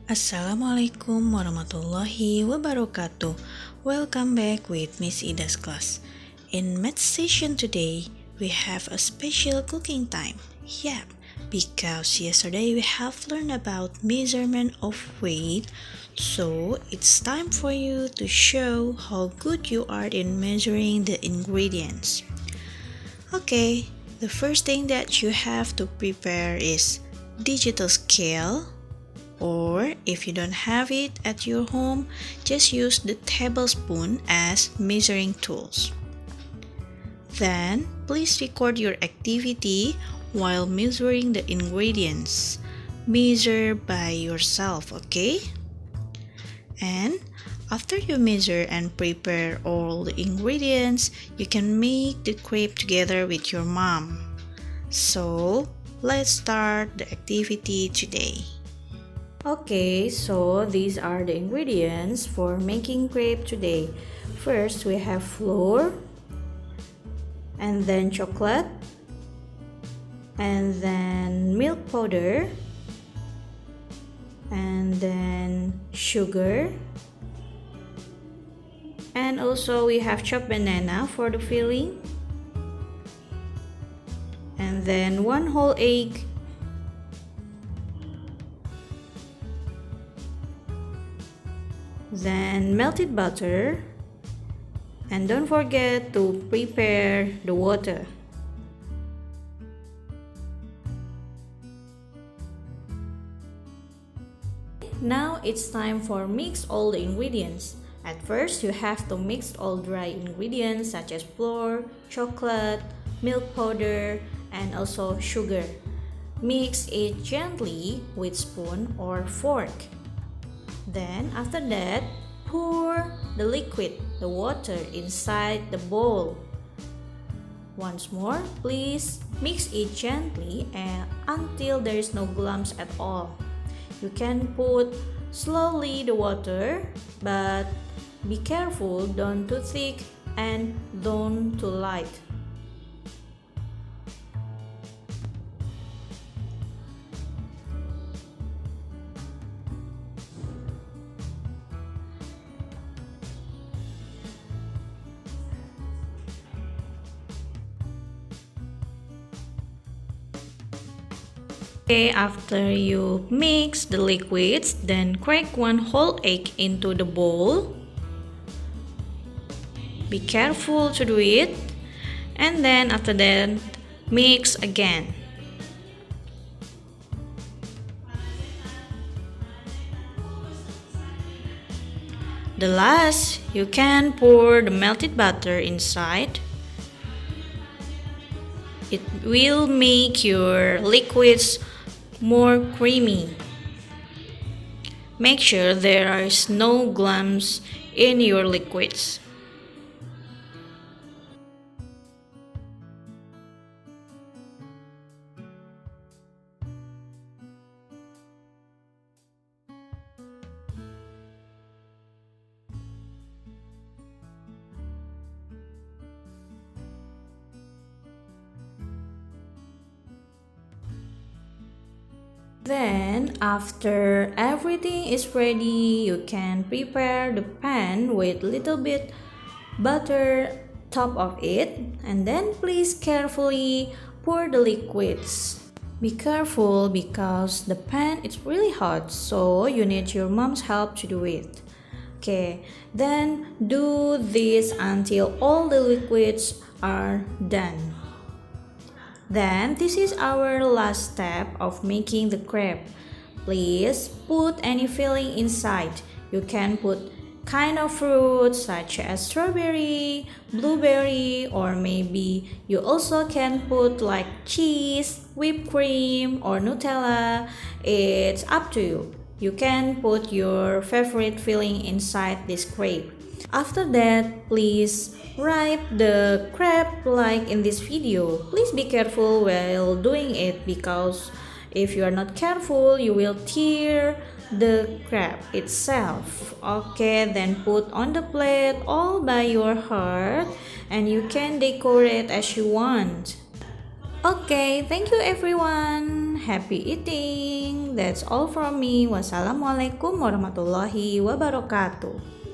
Assalamualaikum warahmatullahi wabarakatuh. Welcome back with Miss Ida's class. In math session today, we have a special cooking time. Yep, because yesterday we have learned about measurement of weight. So it's time for you to show how good you are in measuring the ingredients. Okay, the first thing that you have to prepare is digital scale. Or if you don't have it at your home, just use the tablespoon as measuring tools. Then, please record your activity while measuring the ingredients. Measure by yourself, okay? And after you measure and prepare all the ingredients, you can make the crepe together with your mom. So, let's start the activity today. Okay, so these are the ingredients for making crepe today. First, we have flour, and then chocolate, and then milk powder, and then sugar, and also we have chopped banana for the filling, and then 1 whole egg, then melted butter, and don't forget to prepare the water. Now it's time for mix all the ingredients. At first, you have to mix all dry ingredients such as flour, chocolate, milk powder, and also sugar. Mix it gently with spoon or fork. Then after that, pour the liquid, the water, inside the bowl. Once more, please mix it gently and until there is no lumps at all. You can put slowly the water, but be careful, don't too thick and don't too light. Okay, after you mix the liquids, then crack 1 whole egg into the bowl. Be careful to do it. And then after that, mix again. The last, you can pour the melted butter inside. It will make your liquids more creamy. Make sure there is no lumps in your liquids. Then, after everything is ready, you can prepare the pan with little bit butter top of it, and then please carefully pour the liquids. Be careful because the pan is really hot, so you need your mom's help to do it. Okay, then do this until all the liquids are done. Then this is our last step of making the crepe. Please put any filling inside. You can put kind of fruit such as strawberry, blueberry, or maybe you also can put like cheese, whipped cream, or Nutella. It's up to you. You can put your favorite filling inside this crepe. After that, please wrap the crepe like in this video. Please be careful while doing it because if you are not careful, you will tear the crepe itself. Okay, then put on the plate all by your heart and you can decorate as you want. Okay, thank you everyone. happy eating. That's all from me. Wassalamualaikum warahmatullahi wabarakatuh.